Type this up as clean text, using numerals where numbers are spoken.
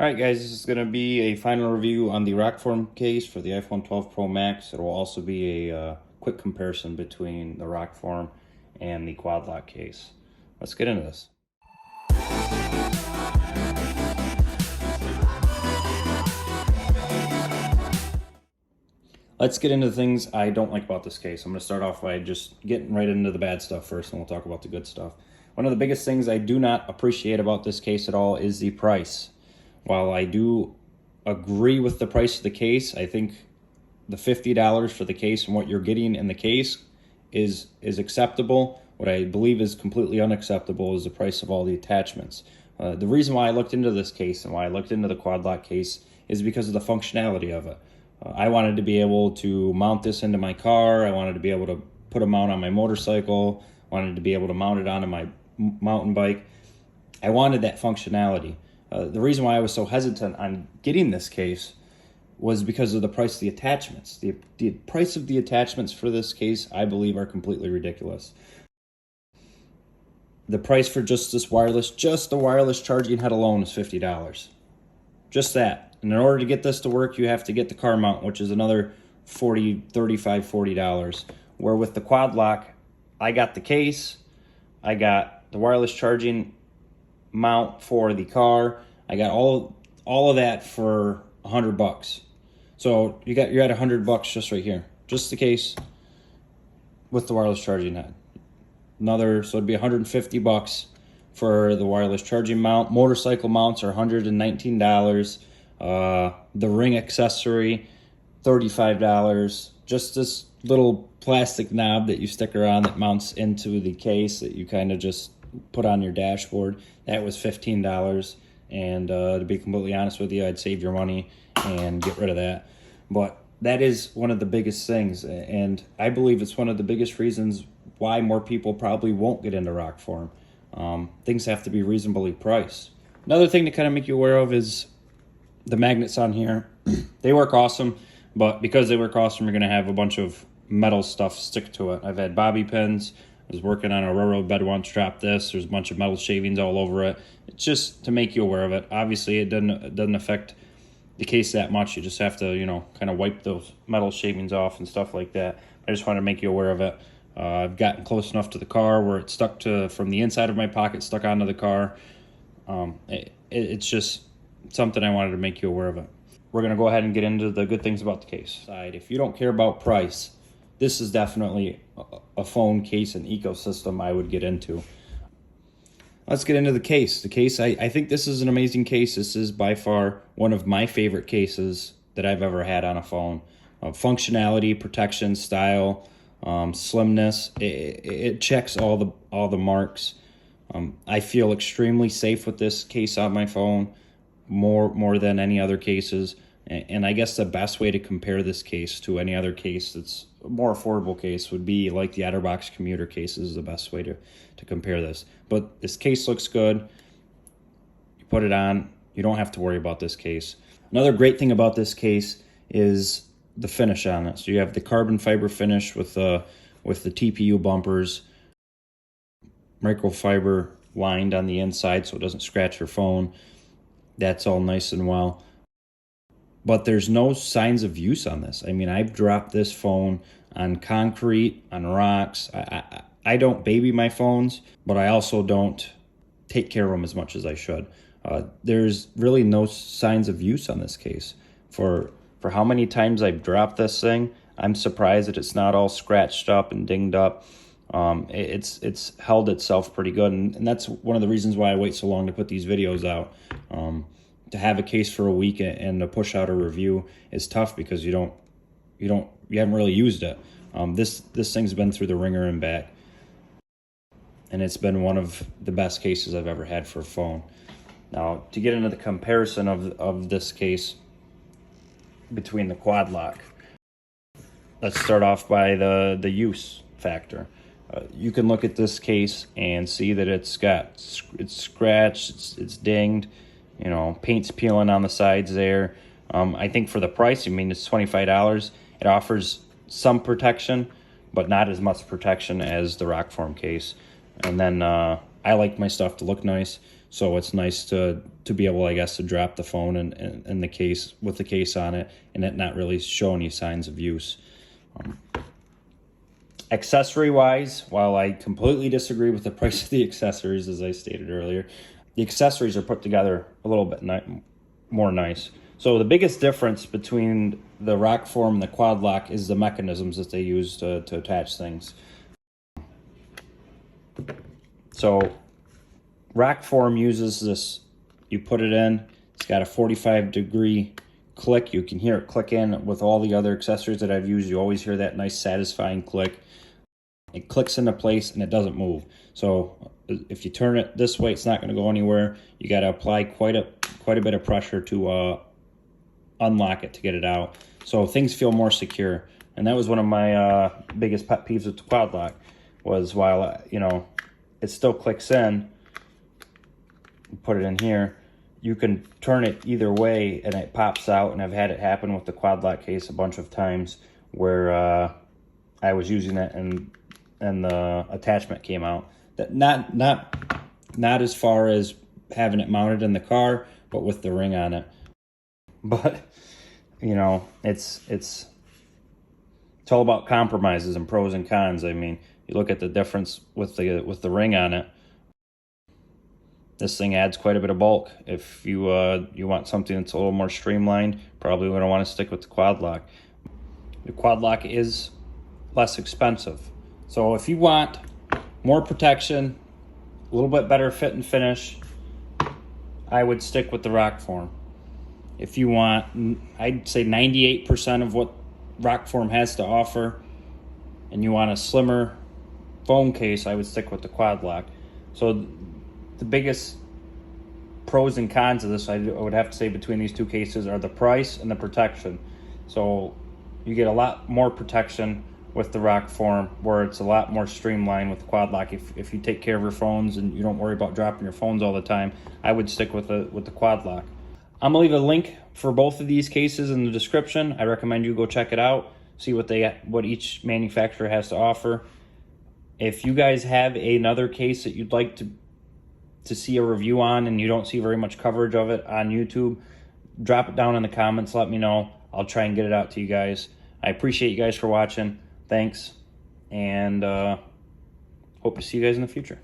Alright guys, this is going to be a final review on the RokForm case for the iPhone 12 Pro Max. It will also be a quick comparison between the RokForm and the Quadlock case. Let's get into this. Let's get into the things I don't like about this case. I'm going to start off by just getting right into the bad stuff first, and we'll talk about the good stuff. One of the biggest things I do not appreciate about this case at all is the price. While I do agree with the price of the case, I think the $50 for the case and what you're getting in the case is acceptable. What I believe is completely unacceptable is the price of all the attachments. The reason why I looked into this case and why I looked into the Quadlock case is because of the functionality of it. I wanted to be able to mount this into my car. I wanted to be able to put a mount on my motorcycle. Wanted to be able to mount it onto my mountain bike. I wanted that functionality. The reason why I was so hesitant on getting this case was because of the price of the attachments. The price of the attachments for this case, I believe, are completely ridiculous. The price for just the wireless charging head alone is $50. Just that. And in order to get this to work, you have to get the car mount, which is another $40. Where with the Quadlock, I got the case, I got the wireless charging mount for the car. I got all of that for $100. So you're at $100 just right here, just the case with the wireless charging head. So it'd be $150 for the wireless charging mount. Motorcycle mounts are $119. The ring accessory, $35. Just this little plastic knob that you stick around that mounts into the case that you kind of just put on your dashboard, that was $15. And to be completely honest with you, I'd save your money and get rid of that. But that is one of the biggest things, and I believe it's one of the biggest reasons why more people probably won't get into RokForm. Things have to be reasonably priced. Another thing to kind of make you aware of is the magnets on here. They work awesome, but because they work awesome, you're going to have a bunch of metal stuff stick to it. I've had bobby pins. I was working on a railroad bed once, dropped this. There's a bunch of metal shavings all over it. It's just to make you aware of it. Obviously, it doesn't affect the case that much. You just have to, kind of wipe those metal shavings off and stuff like that. I just want to make you aware of it. I've gotten close enough to the car where it stuck from the inside of my pocket, stuck onto the car. It's just something I wanted to make you aware of it. We're going to go ahead and get into the good things about the case. If you don't care about price, this is definitely a phone case and ecosystem I would get into. Let's get into the case. The case, I think this is an amazing case. This is by far one of my favorite cases that I've ever had on a phone. Functionality, protection, style, slimness, it checks all the marks. I feel extremely safe with this case on my phone, more than any other cases. And I guess the best way to compare this case to any other case that's a more affordable case would be like the OtterBox commuter case is the best way to compare this. But this case looks good. You put it on, you don't have to worry about this case. Another great thing about this case is the finish on it. So you have the carbon fiber finish with the TPU bumpers, microfiber lined on the inside so it doesn't scratch your phone. That's all nice and well. But there's no signs of use on this. I mean, I've dropped this phone on concrete, on rocks. I don't baby my phones, but I also don't take care of them as much as I should. There's really no signs of use on this case. For how many times I've dropped this thing, I'm surprised that it's not all scratched up and dinged up. It's held itself pretty good, and that's one of the reasons why I wait so long to put these videos out. To have a case for a week and to push out a review is tough because you haven't really used it. This thing's been through the ringer and back, and it's been one of the best cases I've ever had for a phone. Now, to get into the comparison of this case between the Quadlock, let's start off by the use factor. You can look at this case and see that it's scratched, it's dinged. Paint's peeling on the sides there. I think for the price, it's $25. It offers some protection, but not as much protection as the RokForm case. And then I like my stuff to look nice, So it's nice to be able, I guess, to drop the phone and the case with the case on it, and it not really show any signs of use. Accessory wise, while I completely disagree with the price of the accessories, as I stated earlier, the accessories are put together a little bit more nice. So the biggest difference between the RokForm and the Quadlock is the mechanisms that they use to attach things. So RokForm uses this, you put it in, it's got a 45-degree click. You can hear it click in. With all the other accessories that I've used, you always hear that nice satisfying click. It clicks into place and it doesn't move. So if you turn it this way, it's not going to go anywhere. You got to apply quite a bit of pressure to unlock it to get it out. So things feel more secure. And that was one of my biggest pet peeves with the Quadlock, was while it still clicks in, put it in here, you can turn it either way and it pops out. And I've had it happen with the Quadlock case a bunch of times where I was using it and the attachment came out. That not as far as having it mounted in the car, but with the ring on it. But it's all about compromises and pros and cons. I mean, you look at the difference with the ring on it. This thing adds quite a bit of bulk. If you want something that's a little more streamlined, probably going to want to stick with the Quadlock. The Quadlock is less expensive. So if you want more protection, a little bit better fit and finish, I would stick with the RokForm. If you want, I'd say 98% of what RokForm has to offer, and you want a slimmer phone case, I would stick with the Quadlock. So the biggest pros and cons of this, I would have to say, between these two cases are the price and the protection. So you get a lot more protection with the RokForm, where it's a lot more streamlined with the Quadlock. If you take care of your phones and you don't worry about dropping your phones all the time, I would stick with the Quadlock. I'm gonna leave a link for both of these cases in the description. I recommend you go check it out, see what each manufacturer has to offer. If you guys have another case that you'd like to see a review on and you don't see very much coverage of it on YouTube, drop it down in the comments, let me know. I'll try and get it out to you guys. I appreciate you guys for watching. Thanks, and hope to see you guys in the future.